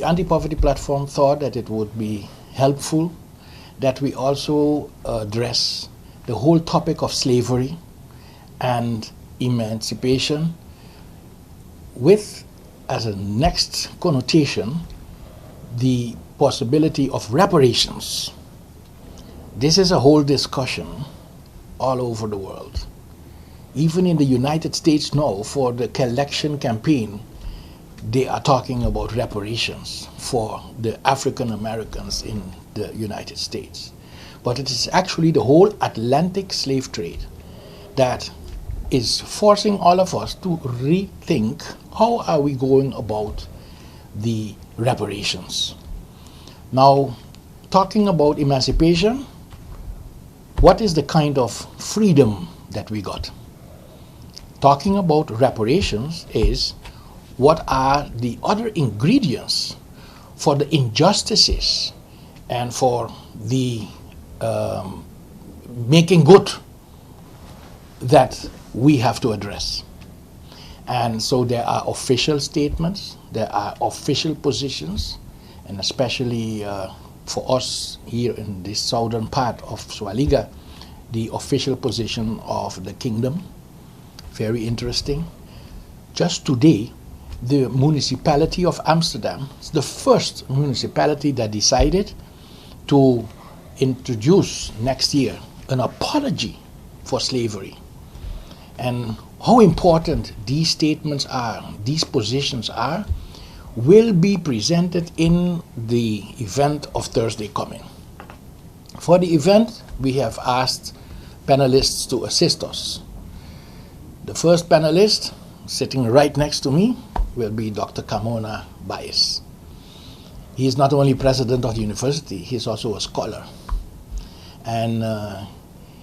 anti-poverty platform thought that it would be helpful that we also address the whole topic of slavery and emancipation with, as a next connotation, the possibility of reparations. This is a whole discussion all over the world. Even in the United States now, for the election campaign, they are talking about reparations for the African Americans in the United States. But it is actually the whole Atlantic slave trade that is forcing all of us to rethink how are we going about the reparations. Now, talking about emancipation, what is the kind of freedom that we got? Talking about reparations is what are the other ingredients for the injustices and for the making good that we have to address. And so there are official statements, there are official positions, and especially for us here in the southern part of Swaliga, the official position of the kingdom. Very interesting. Just today, the municipality of Amsterdam is the first municipality that decided to introduce next year an apology for slavery. And how important these statements are, these positions are, will be presented in the event of Thursday coming. For the event, we have asked panelists to assist us. The first panelist, sitting right next to me, will be Dr. Kamona Baez. He is not only president of the university, he is also a scholar. And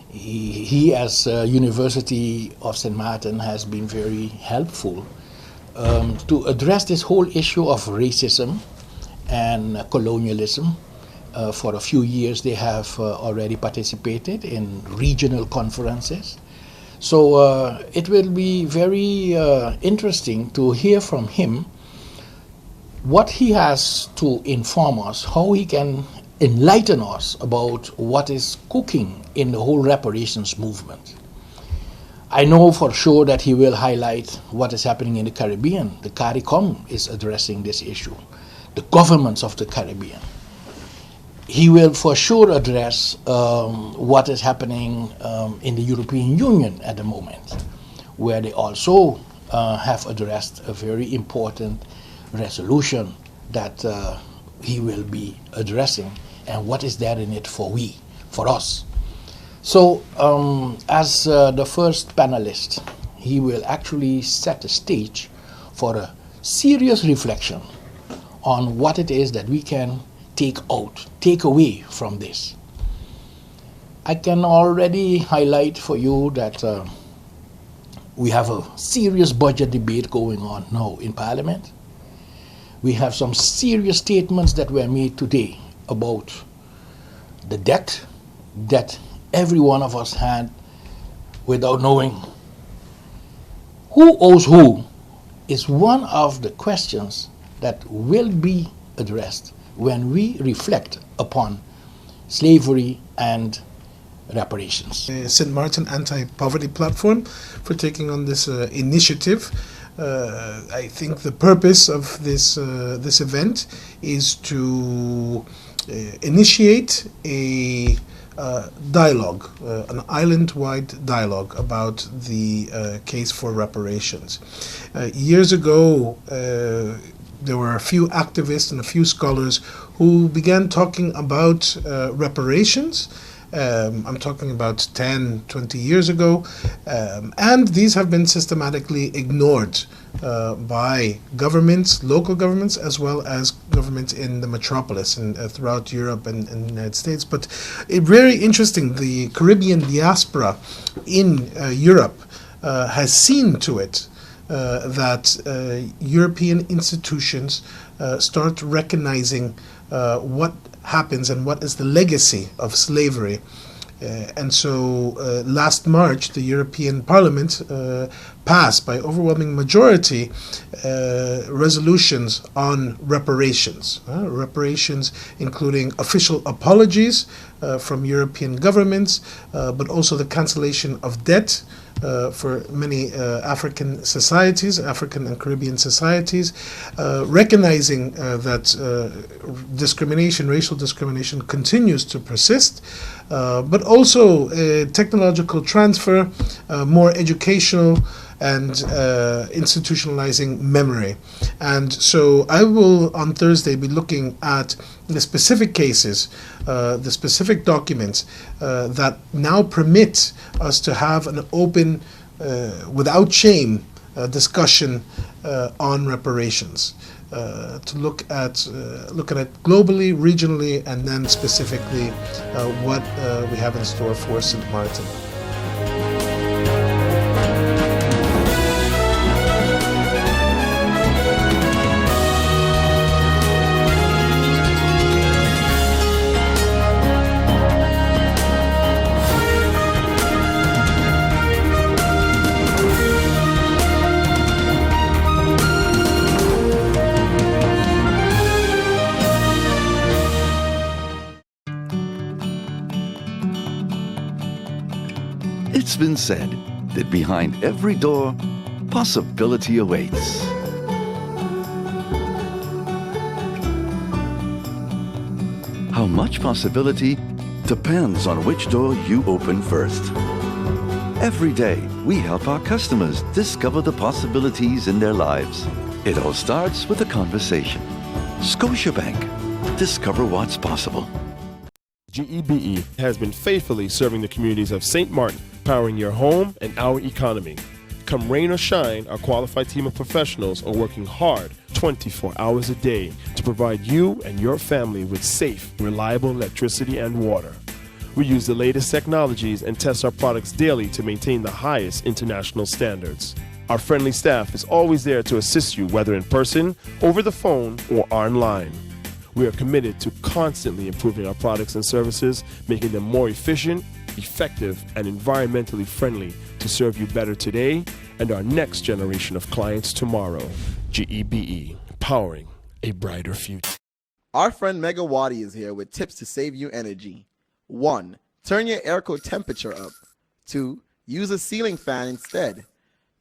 he as University of St. Martin has been very helpful to address this whole issue of racism and colonialism. For a few years they have already participated in regional conferences. So it will be very interesting to hear from him what he has to inform us, how he can enlighten us about what is cooking in the whole reparations movement. I know for sure that he will highlight what is happening in the Caribbean. The CARICOM is addressing this issue, the governments of the Caribbean. He will for sure address what is happening in the European Union at the moment, where they also have addressed a very important resolution that he will be addressing, and what is there in it for us. So as the first panelist, he will actually set the stage for a serious reflection on what it is that we can take away from this. I can already highlight for you that we have a serious budget debate going on now in Parliament. We have some serious statements that were made today about the debt that every one of us had without knowing who owes who is one of the questions that will be addressed when we reflect upon slavery and reparations. St. Martin Anti-Poverty Platform for taking on this initiative. I think the purpose of this event is to initiate a dialogue, an island-wide dialogue about the case for reparations. Years ago, there were a few activists and a few scholars who began talking about reparations. I'm talking about 10, 20 years ago, and these have been systematically ignored by governments, local governments, as well as governments in the metropolis and throughout Europe and the United States. But it's very interesting, the Caribbean diaspora in Europe has seen to it that European institutions start recognizing what happens and what is the legacy of slavery And so last March, the European Parliament passed by overwhelming majority resolutions on reparations. Reparations including official apologies from European governments, but also the cancellation of debt for many African societies, African and Caribbean societies, recognizing that discrimination, racial discrimination continues to persist, but also technological transfer, more educational and institutionalizing memory. And so I will on Thursday be looking at the specific cases, the specific documents that now permit us to have an open, without shame, discussion on reparations. To look at it globally, regionally, and then specifically what we have in store for St. Martin. It's been said that behind every door, possibility awaits. How much possibility depends on which door you open first. Every day, we help our customers discover the possibilities in their lives. It all starts with a conversation. Scotiabank. Discover what's possible. GEBE has been faithfully serving the communities of St. Martin, powering your home and our economy. Come rain or shine, our qualified team of professionals are working hard 24 hours a day to provide you and your family with safe, reliable electricity and water. We use the latest technologies and test our products daily to maintain the highest international standards. Our friendly staff is always there to assist you, whether in person, over the phone, or online. We are committed to constantly improving our products and services, making them more efficient, effective, and environmentally friendly to serve you better today and our next generation of clients tomorrow. GEBE, powering a brighter future. Our friend Mega Wadi is here with tips to save you energy. 1. Turn your airco temperature up. 2. Use a ceiling fan instead.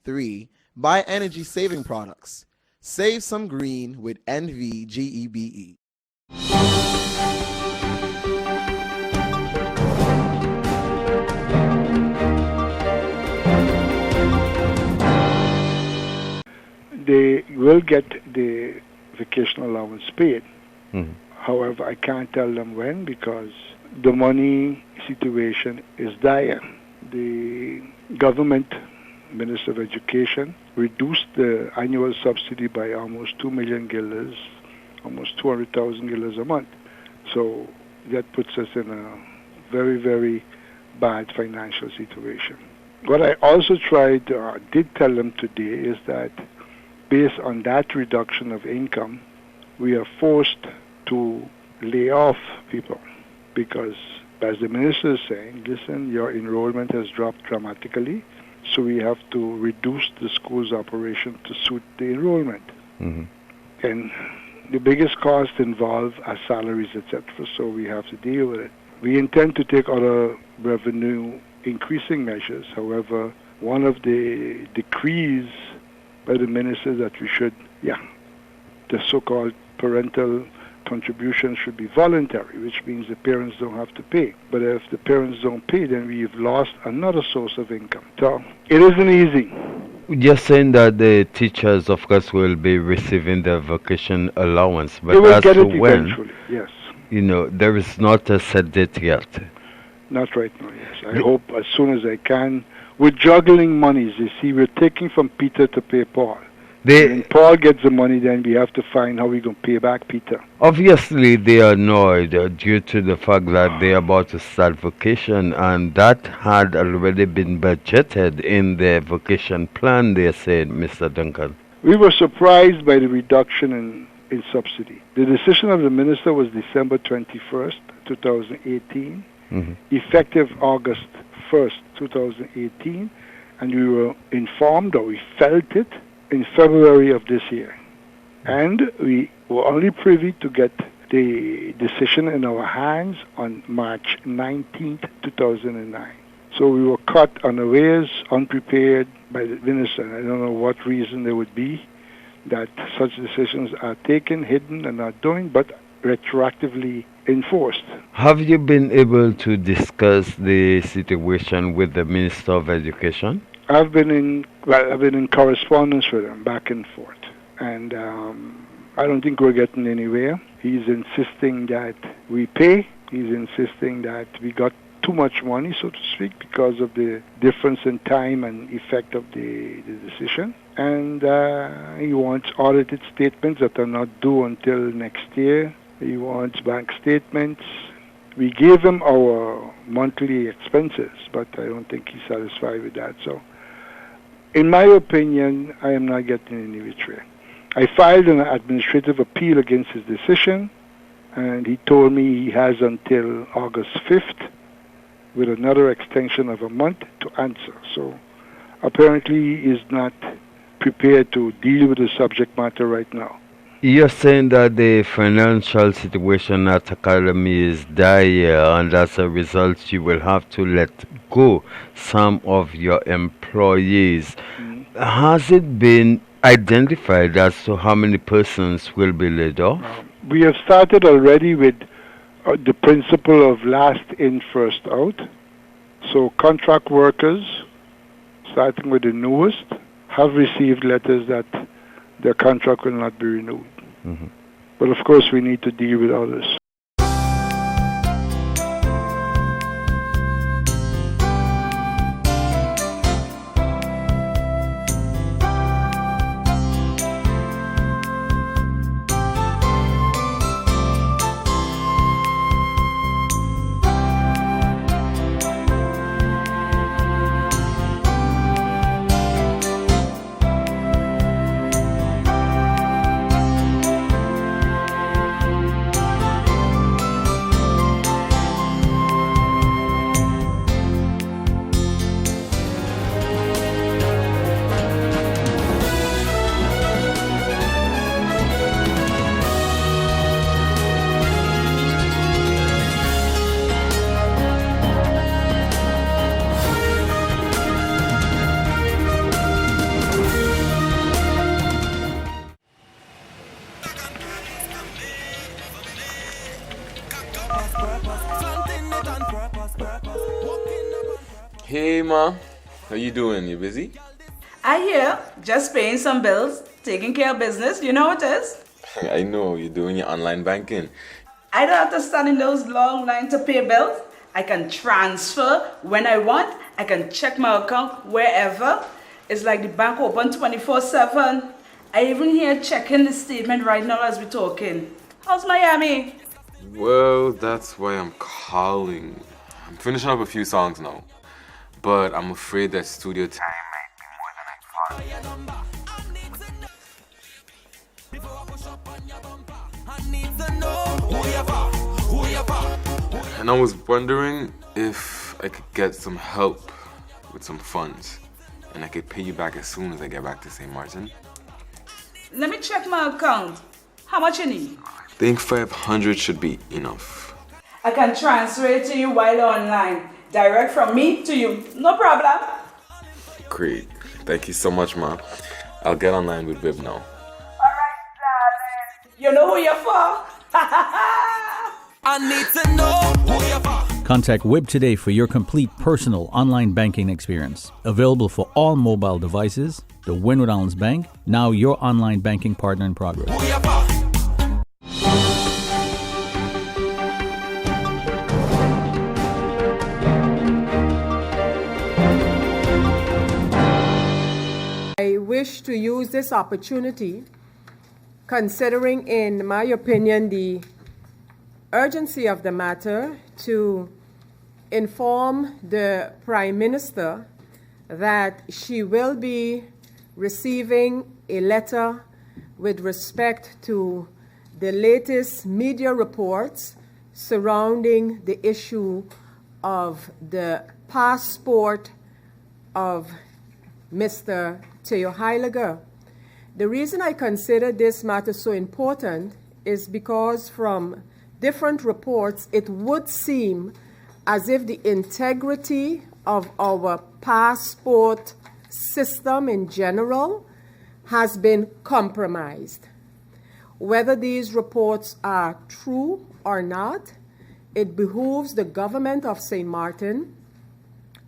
3. Buy energy-saving products. Save some green with NVGEBE. They will get the vacation allowance paid. Mm-hmm. However, I can't tell them when because the money situation is dire. The government, Minister of Education, reduced the annual subsidy by almost 2 million guilders, almost 200,000 guilders a month. So that puts us in a very, very bad financial situation. What I also did tell them today is that based on that reduction of income, we are forced to lay off people because, as the minister is saying, listen, your enrollment has dropped dramatically, so we have to reduce the school's operation to suit the enrollment. Mm-hmm. And the biggest cost involved are salaries, etc., so we have to deal with it. We intend to take other revenue increasing measures. However, one of the decrees by the minister that we should, the so-called parental contribution should be voluntary, which means the parents don't have to pay. But if the parents don't pay, then we've lost another source of income. So it isn't easy. You're saying that the teachers, of course, will be receiving their vacation allowance, but They will as get to it when, eventually, yes. There is not a set date yet. Not right now, yes. I hope as soon as I can. We're juggling monies. You see, we're taking from Peter to pay Paul. When Paul gets the money, then we have to find how we're going to pay back Peter. Obviously, they are annoyed due to the fact that they are about to start vacation, and that had already been budgeted in their vacation plan, they said, Mr. Duncan. We were surprised by the reduction in subsidy. The decision of the minister was December 21st, 2018. effective August 1st, 2018, and we were informed, or we felt it, in February of this year. And we were only privy to get the decision in our hands on March 19th, 2009. So we were caught unawares, unprepared by the minister. I don't know what reason there would be that such decisions are taken, hidden, and not doing, but retroactively enforced. Have you been able to discuss the situation with the Minister of Education? I've been in correspondence with him back and forth, and I don't think we're getting anywhere. He's insisting that we pay. He's insisting that we got too much money, so to speak, because of the difference in time and effect of the decision. And he wants audited statements that are not due until next year. He wants bank statements. We gave him our monthly expenses, but I don't think he's satisfied with that. So, in my opinion, I am not getting any which way. I filed an administrative appeal against his decision, and he told me he has until August 5th with another extension of a month to answer. So apparently he is not prepared to deal with the subject matter right now. You're saying that the financial situation at Academy is dire, and as a result you will have to let go some of your employees. Has it been identified as to how many persons will be laid off? We have started already with the principle of last in, first out. So contract workers, starting with the newest, have received letters that their contract will not be renewed. But of course we need to deal with others. Hey ma, how you doing? You busy? I hear, just paying some bills, taking care of business, you know what it is? I know, you're doing your online banking. I don't have to stand in those long lines to pay bills. I can transfer when I want. I can check my account wherever. It's like the bank open 24/7. I even here checking the statement right now as we're talking. How's Miami? Well, that's why I'm calling. I'm finishing up a few songs now, but I'm afraid that studio time might be more than I thought. And I was wondering if I could get some help with some funds, and I could pay you back as soon as I get back to St. Martin. Let me check my account. How much you need? I think 500 should be enough. I can transfer it to you while online. Direct from me to you. No problem. Great. Thank you so much, Ma. I'll get online with Viv now. Alright, darling. You know who you're for? I need to know who you're for. Contact WIB today for your complete personal online banking experience. Available for all mobile devices. The Wynwood Islands Bank, now your online banking partner in progress. Who you're for. I wish to use this opportunity, considering, in my opinion, the urgency of the matter, to inform the Prime Minister that she will be receiving a letter with respect to the latest media reports surrounding the issue of the passport of Mr. Theo Heiliger. The reason I consider this matter so important is because from different reports, it would seem as if the integrity of our passport system in general has been compromised. Whether these reports are true or not, it behooves the government of St. Martin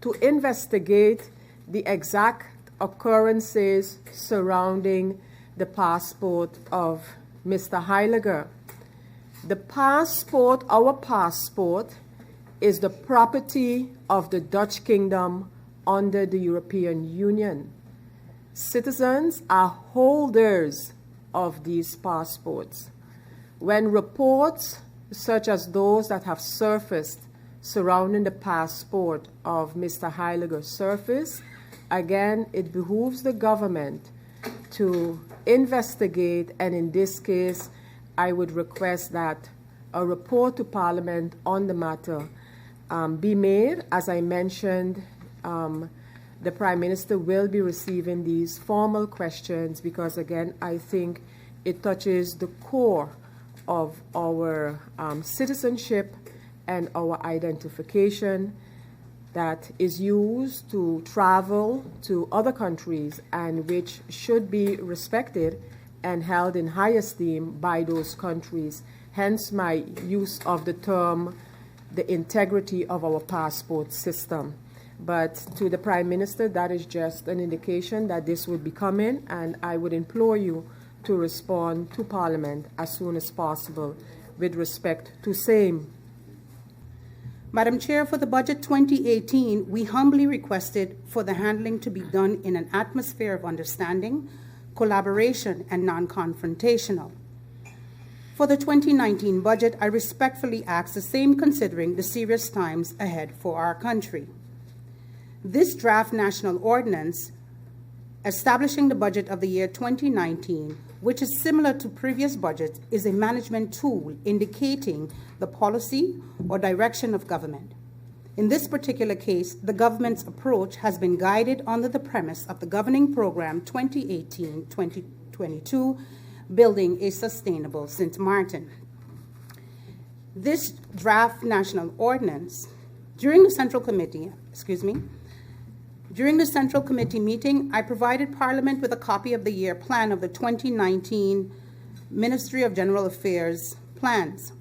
to investigate the exact occurrences surrounding the passport of Mr. Heiliger. The passport, our passport, is the property of the Dutch Kingdom under the European Union. Citizens are holders of these passports. When reports such as those that have surfaced surrounding the passport of Mr. Heiliger surface, again, it behooves the government to investigate, and in this case, I would request that a report to Parliament on the matter be made. As I mentioned, the Prime Minister will be receiving these formal questions because, again, I think it touches the core of our citizenship and our identification that is used to travel to other countries and which should be respected and held in high esteem by those countries. Hence my use of the term, the integrity of our passport system. But to the Prime Minister, that is just an indication that this would be coming, and I would implore you to respond to Parliament as soon as possible with respect to same. Madam Chair, for the budget 2018, we humbly requested for the handling to be done in an atmosphere of understanding, collaboration, and non-confrontational. For the 2019 budget, I respectfully ask the same considering the serious times ahead for our country. This draft national ordinance establishing the budget of the year 2019, which is similar to previous budgets, is a management tool indicating the policy or direction of government. In this particular case, the government's approach has been guided under the premise of the governing program 2018-2022, Building a Sustainable St. Martin. This draft national ordinance, during the Central Committee meeting, I provided Parliament with a copy of the year plan of the 2019 Ministry of General Affairs plans,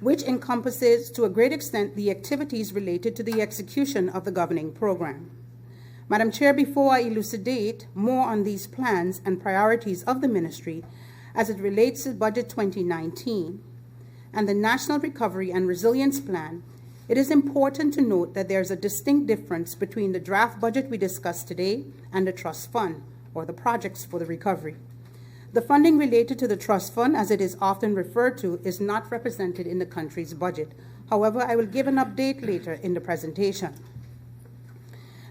which encompasses to a great extent the activities related to the execution of the governing program. Madam Chair, before I elucidate more on these plans and priorities of the ministry as it relates to Budget 2019 and the National Recovery and Resilience Plan, it is important to note that there is a distinct difference between the draft budget we discussed today and the trust fund, or the projects for the recovery. The funding related to the trust fund, as it is often referred to, is not represented in the country's budget. However, I will give an update later in the presentation.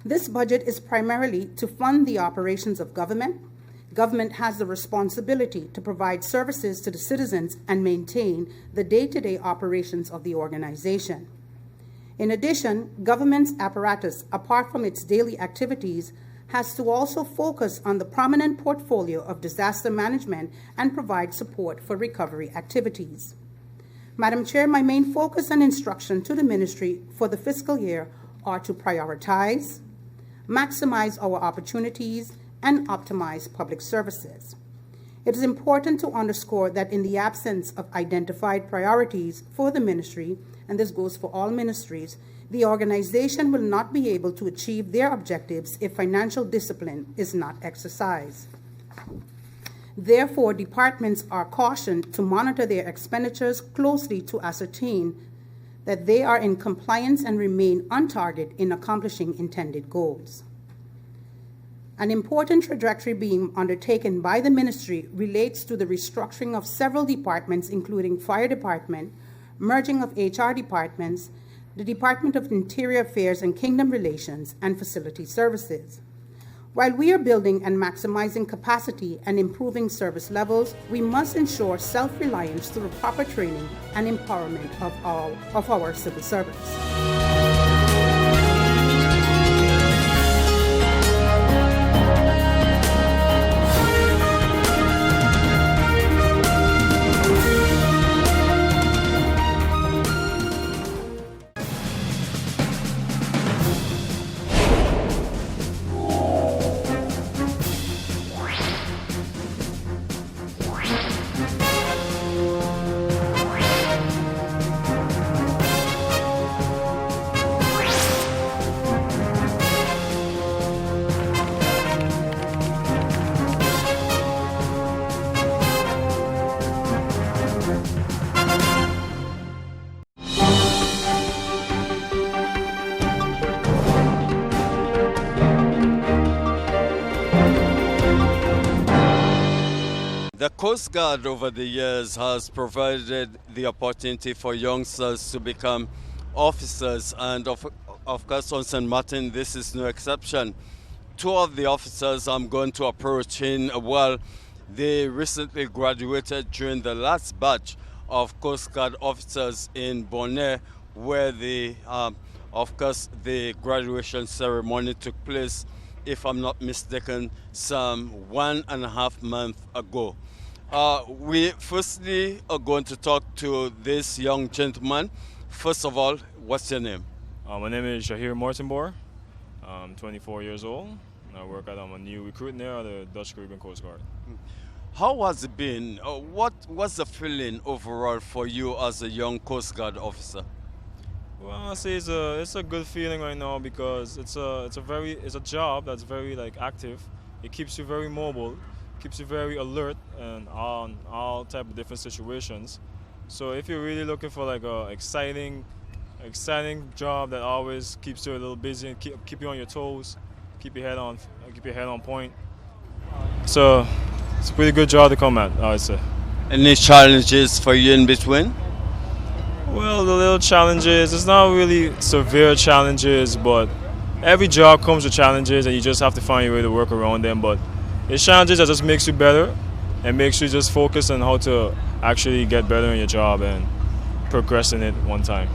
This budget is primarily to fund the operations of government. Government has the responsibility to provide services to the citizens and maintain the day-to-day operations of the organization. In addition, government's apparatus, apart from its daily activities, has to also focus on the prominent portfolio of disaster management and provide support for recovery activities. Madam Chair, my main focus and instruction to the ministry for the fiscal year are to prioritize, maximize our opportunities, and optimize public services. It is important to underscore that in the absence of identified priorities for the ministry, and this goes for all ministries, the organization will not be able to achieve their objectives if financial discipline is not exercised. Therefore, departments are cautioned to monitor their expenditures closely to ascertain that they are in compliance and remain on target in accomplishing intended goals. An important trajectory being undertaken by the ministry relates to the restructuring of several departments, including Fire Department, merging of HR departments, the Department of Interior Affairs and Kingdom Relations, and Facility Services. While we are building and maximizing capacity and improving service levels, we must ensure self-reliance through proper training and empowerment of our civil servants. Coast Guard over the years has provided the opportunity for youngsters to become officers, and of course on St. Martin this is no exception. Two of the officers I'm going to approach they recently graduated during the last batch of Coast Guard officers in Bonaire, where of course the graduation ceremony took place, if I'm not mistaken, some 1.5 months ago. We firstly are going to talk to this young gentleman. First of all, what's your name? My name is Shahir Mortenboer. I'm 24 years old. I work I'm a new recruit there at the Dutch Caribbean Coast Guard. How has it been? What's the feeling overall for you as a young Coast Guard officer? Well, I say it's a good feeling right now because it's a job that's very active. It keeps you very mobile, keeps you very alert and on all type of different situations. So if you're really looking for a exciting job that always keeps you a little busy and keep you on your toes, keep your head on point. So it's a pretty good job to come at, I would say. Any challenges for you in between? Well, the little challenges, it's not really severe challenges, but every job comes with challenges and you just have to find your way to work around them. But it's challenges that just makes you better and makes you just focus on how to actually get better in your job and progress in it one time.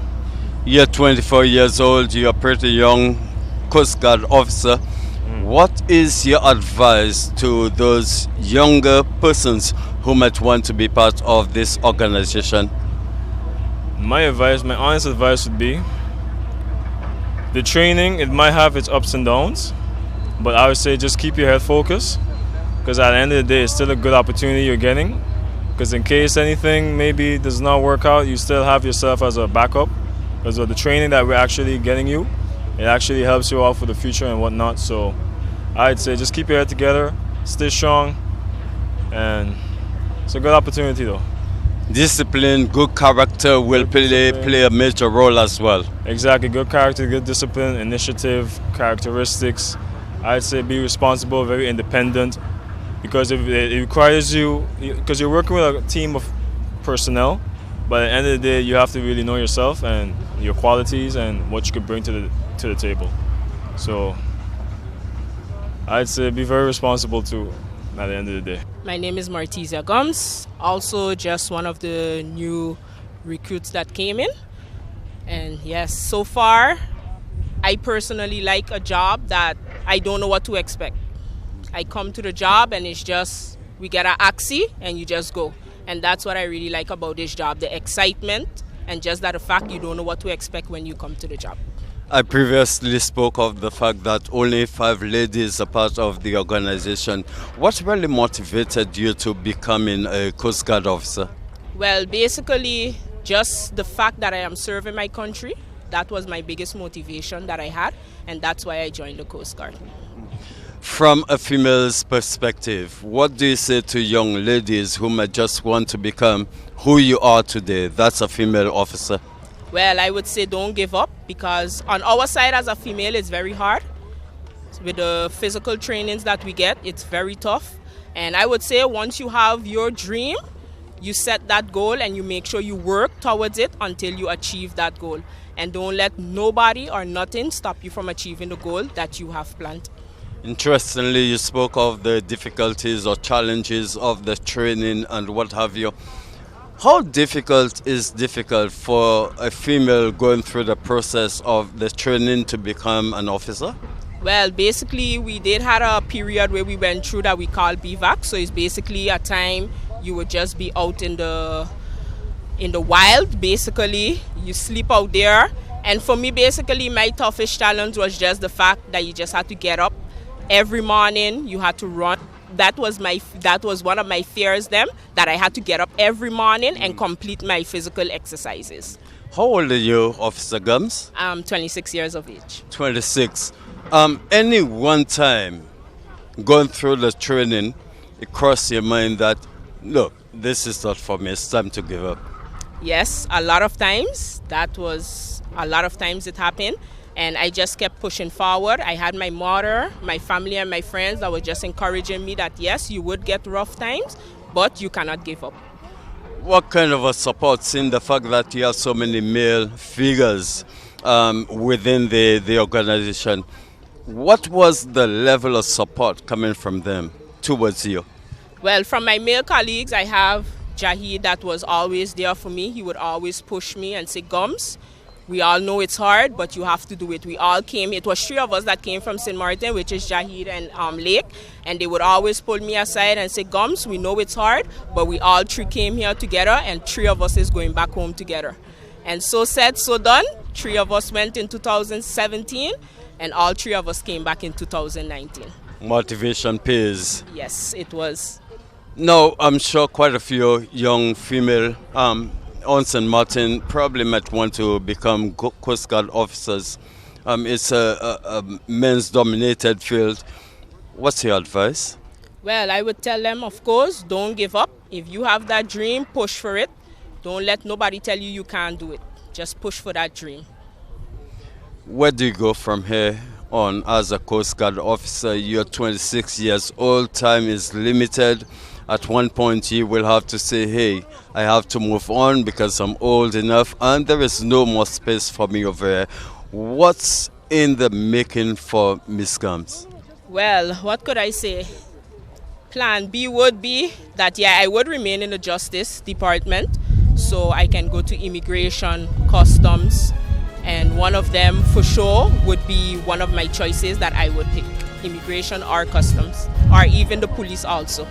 You're 24 years old, you're a pretty young Coast Guard officer. What is your advice to those younger persons who might want to be part of this organization? My honest advice would be, the training, it might have its ups and downs, but I would say just keep your head focused, because at the end of the day, it's still a good opportunity you're getting, because in case anything maybe does not work out, you still have yourself as a backup, because of the training that we're actually getting you, it actually helps you out for the future and whatnot. So I'd say just keep your head together, stay strong, and it's a good opportunity though. Discipline, good character will play a major role as well. Exactly, good character, good discipline, initiative, characteristics. I'd say be responsible, very independent, because it requires you, because you're working with a team of personnel, but at the end of the day, you have to really know yourself and your qualities and what you could bring to the table. So I'd say be very responsible too at the end of the day. My name is Martizia Gums, also just one of the new recruits that came in. And yes, so far, I personally like a job that I don't know what to expect. I come to the job and it's just, we get an axi and you just go. And that's what I really like about this job, the excitement and just that the fact you don't know what to expect when you come to the job. I previously spoke of the fact that only 5 ladies are part of the organization. What really motivated you to becoming a Coast Guard officer? Well, basically, just the fact that I am serving my country, that was my biggest motivation that I had, and that's why I joined the Coast Guard. From a female's perspective, what do you say to young ladies who might just want to become who you are today? That's a female officer. Well, I would say don't give up, because on our side as a female, it's very hard. With the physical trainings that we get, it's very tough. And I would say once you have your dream, you set that goal and you make sure you work towards it until you achieve that goal. And don't let nobody or nothing stop you from achieving the goal that you have planned. Interestingly, you spoke of the difficulties or challenges of the training and what have you. How difficult is difficult for a female going through the process of the training to become an officer? Well, basically, we did have a period where we went through that we call BVAC. So it's basically a time you would just be out in the wild, basically. You sleep out there. And for me, basically, my toughest challenge was just the fact that you just had to get up every morning. You had to run. That was one of my fears that I had to get up every morning and complete my physical exercises. How old are you, Officer Gums? I'm 26 years of age. 26. Any one time going through the training, it crossed your mind that, look, this is not for me, it's time to give up? Yes, a lot of times. A lot of times it happened. And I just kept pushing forward. I had my mother, my family, and my friends that were just encouraging me that, yes, you would get rough times, but you cannot give up. What kind of a support, seeing the fact that you have so many male figures within the organization? What was the level of support coming from them towards you? Well, from my male colleagues, I have Jahid that was always there for me. He would always push me and say, Gums, we all know it's hard, but you have to do it. We all came, it was 3 of us that came from St. Martin, which is Jahid and Lake, and they would always pull me aside and say, Gums, we know it's hard, but we all 3 came here together, and 3 of us is going back home together. And so said, so done. 3 of us went in 2017, and all 3 of us came back in 2019. Motivation pays. Yes, it was. Now, I'm sure quite a few young female on St. Martin probably might want to become Coast Guard officers. It's a men's dominated field. What's your advice? Well, I would tell them, of course, don't give up. If you have that dream, push for it. Don't let nobody tell you you can't do it. Just push for that dream. Where do you go from here on as a Coast Guard officer? You're 26 years old, time is limited. At one point you will have to say, hey, I have to move on because I'm old enough and there is no more space for me over here. What's in the making for Miss Gums? Well, what could I say? Plan B would be that, I would remain in the Justice Department so I can go to Immigration, Customs, and one of them for sure would be one of my choices that I would pick, Immigration or Customs, or even the police also.